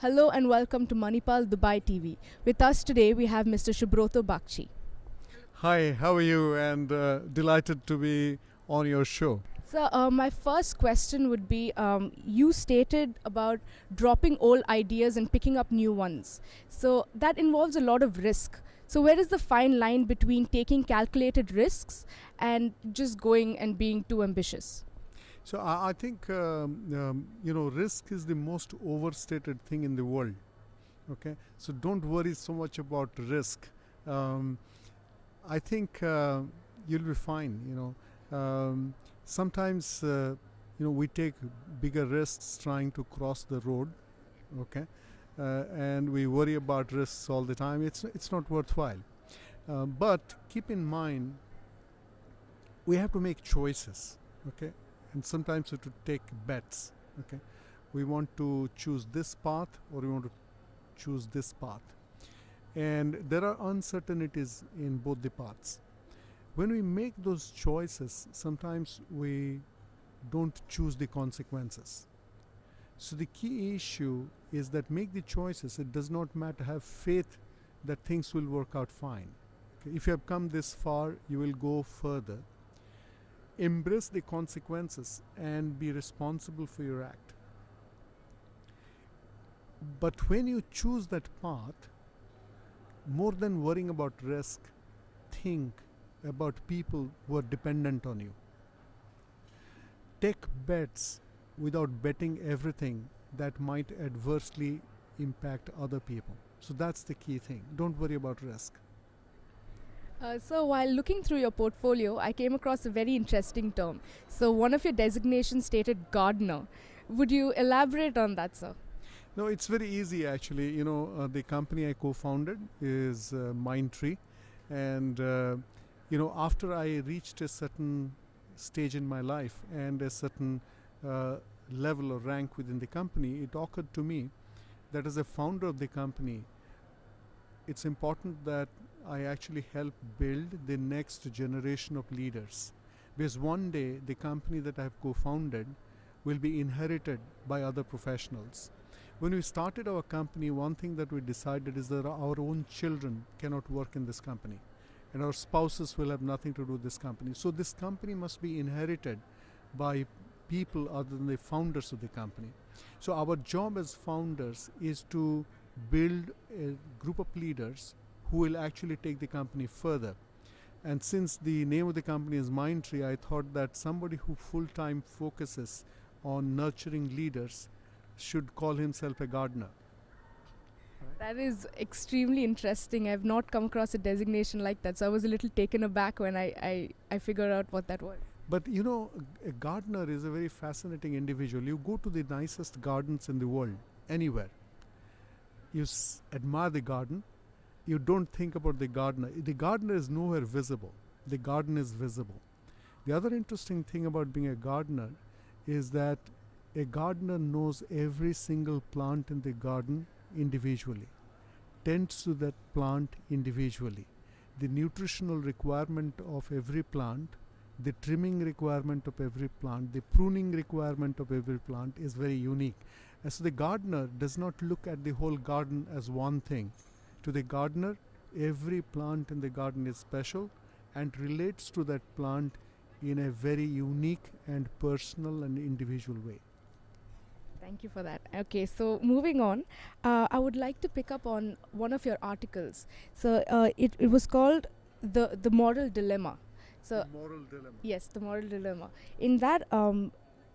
Hello and welcome to Manipal, Dubai TV. With us today we have Mr. Subroto Bagchi. Hi, how are you? And delighted to be on your show. So my first question would be, you stated about dropping old ideas and picking up new ones. So that involves a lot of risk. So where is the fine line between taking calculated risks and just going and being too ambitious? So I think risk is the most overstated thing in the world. Okay, so don't worry so much about risk. I think you'll be fine. Sometimes we take bigger risks trying to cross the road. Okay, and we worry about risks all the time. It's not worthwhile. But keep in mind, we have to make choices. Okay. And sometimes we have to take bets. Okay, we want to choose this path or we want to choose this path, and there are uncertainties in both the paths. When we make those choices, sometimes we don't choose the consequences. So the key issue is that make the choices. It does not matter. Have faith that things will work out fine. Okay? If you have come this far, you will go further. Embrace the consequences and be responsible for your act. But when you choose that path, more than worrying about risk, think about people who are dependent on you. Take bets without betting everything that might adversely impact other people. So that's the key thing. Don't worry about risk. So while looking through your portfolio, I came across a very interesting term. So one of your designations stated gardener. Would you elaborate on that, sir? No, it's very easy actually. The company I co-founded is Mindtree, and after I reached a certain stage in my life and a certain level or rank within the company, it occurred to me that as a founder of the company, it's important that I actually help build the next generation of leaders, because one day the company that I have co-founded will be inherited by other professionals. When we started our company, one thing that we decided is that our own children cannot work in this company and our spouses will have nothing to do with this company. So this company must be inherited by people other than the founders of the company. So our job as founders is to build a group of leaders who will actually take the company further. And since the name of the company is Mindtree, I thought that somebody who full-time focuses on nurturing leaders should call himself a gardener. That is extremely interesting. I've not come across a designation like that, so I was a little taken aback when I figured out what that was. But a gardener is a very fascinating individual. You go to the nicest gardens in the world, anywhere. You admire the garden. You don't think about the gardener. The gardener is nowhere visible. The garden is visible. The other interesting thing about being a gardener is that a gardener knows every single plant in the garden individually, tends to that plant individually. The nutritional requirement of every plant, the trimming requirement of every plant, the pruning requirement of every plant is very unique. And so the gardener does not look at the whole garden as one thing. To the gardener, every plant in the garden is special and relates to that plant in a very unique and personal and individual way. Thank you for that. Okay, so moving on, I would like to pick up on one of your articles. So it was called the Moral Dilemma. So The moral dilemma. yes, the moral dilemma. In that,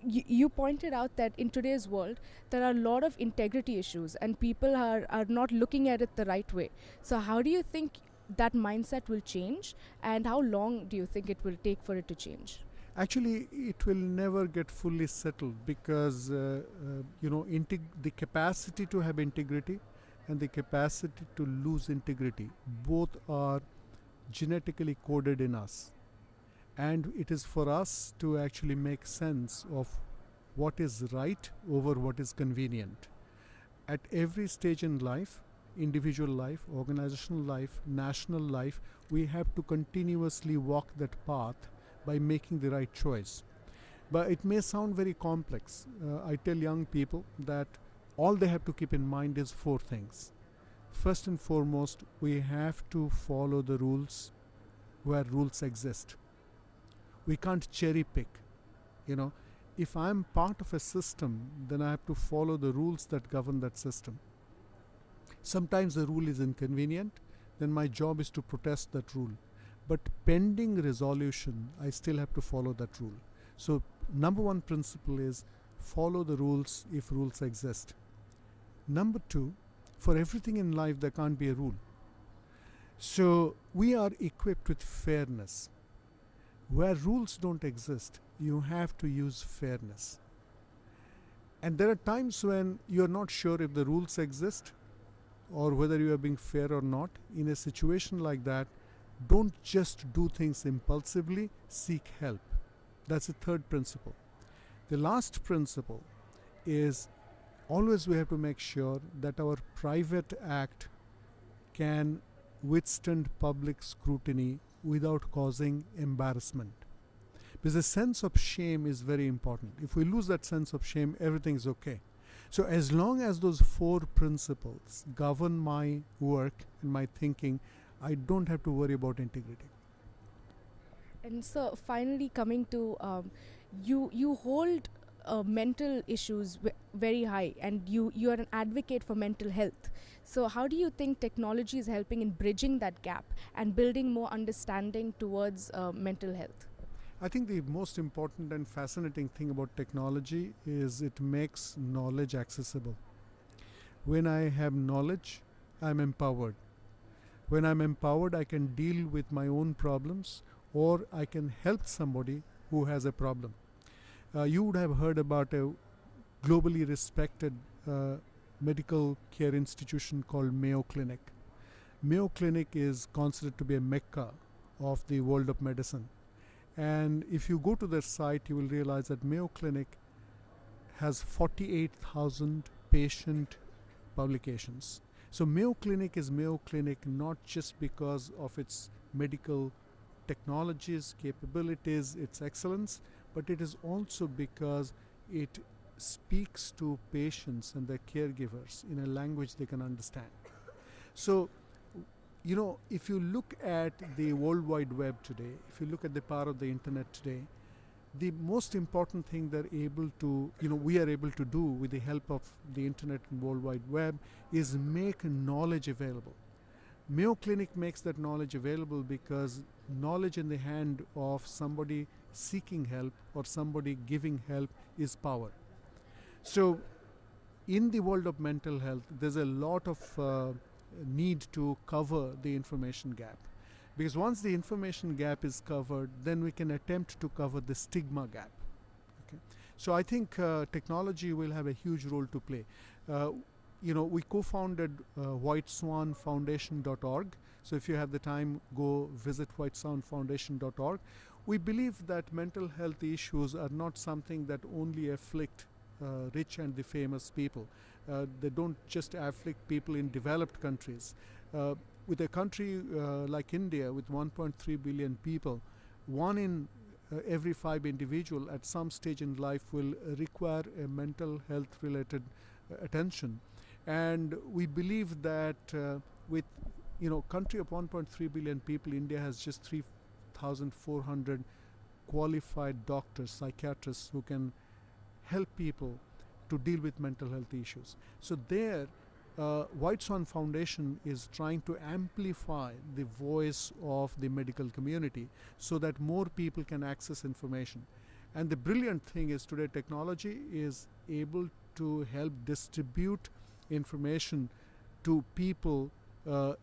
you pointed out that in today's world, there are a lot of integrity issues and people are not looking at it the right way. So how do you think that mindset will change, and how long do you think it will take for it to change? Actually, it will never get fully settled because the capacity to have integrity and the capacity to lose integrity both are genetically coded in us. And it is for us to actually make sense of what is right over what is convenient. At every stage in life, individual life, organizational life, national life, we have to continuously walk that path by making the right choice. But it may sound very complex. I tell young people that all they have to keep in mind is 4 things. First and foremost, we have to follow the rules where rules exist. We can't cherry pick. If I'm part of a system, then I have to follow the rules that govern that system. Sometimes the rule is inconvenient, then my job is to protest that rule. But pending resolution, I still have to follow that rule. So number 1 principle is follow the rules if rules exist. Number 2, for everything in life there can't be a rule. So we are equipped with fairness. Where rules don't exist, you have to use fairness. And there are times when you're not sure if the rules exist or whether you are being fair or not. In a situation like that, don't just do things impulsively, seek help. That's the 3rd principle. The last principle is always we have to make sure that our private act can withstand public scrutiny without causing embarrassment. Because the sense of shame is very important. If we lose that sense of shame, everything is okay. So as long as those 4 principles govern my work and my thinking, I don't have to worry about integrity. And so finally coming to you hold mental issues very high, and you are an advocate for mental health. So how do you think technology is helping in bridging that gap and building more understanding towards mental health? I think the most important and fascinating thing about technology is it makes knowledge accessible. When I have knowledge, I'm empowered. When I'm empowered, I can deal with my own problems, or I can help somebody who has a problem. You would have heard about a globally respected medical care institution called Mayo Clinic. Mayo Clinic is considered to be a mecca of the world of medicine. And if you go to their site, you will realize that Mayo Clinic has 48,000 patient publications. So Mayo Clinic is Mayo Clinic not just because of its medical technologies, capabilities, its excellence, but it is also because it speaks to patients and their caregivers in a language they can understand. So, if you look at the World Wide Web today, if you look at the power of the internet today, the most important thing we are able to do with the help of the internet and World Wide Web is make knowledge available. Mayo Clinic makes that knowledge available because knowledge in the hand of somebody seeking help or somebody giving help is power. So in the world of mental health, there's a lot of need to cover the information gap. Because once the information gap is covered, then we can attempt to cover the stigma gap. Okay? So I think technology will have a huge role to play. We co-founded whiteswanfoundation.org. So if you have the time, go visit whiteswanfoundation.org. We believe that mental health issues are not something that only afflict rich and the famous people. They don't just afflict people in developed countries. With a country like India with 1.3 billion people, 1 in every 5 individual at some stage in life will require a mental health related attention. And we believe that with country of 1.3 billion people, India has just 3,400 qualified doctors, psychiatrists who can help people to deal with mental health issues. So there, White Swan Foundation is trying to amplify the voice of the medical community so that more people can access information. And the brilliant thing is today technology is able to help distribute information to people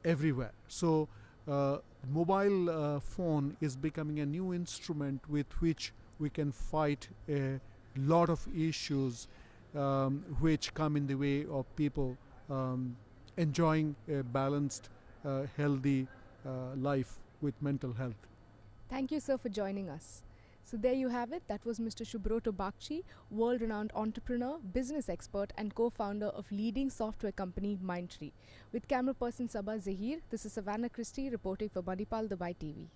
everywhere. So mobile phone is becoming a new instrument with which we can fight a lot of issues which come in the way of people enjoying a balanced, healthy life with mental health. Thank you, sir, for joining us. So there you have it. That was Mr. Subroto Bagchi, world-renowned entrepreneur, business expert and co-founder of leading software company Mindtree. With camera person Saba, Zahir, this is Savana, Christy reporting for Manipal, Dubai TV.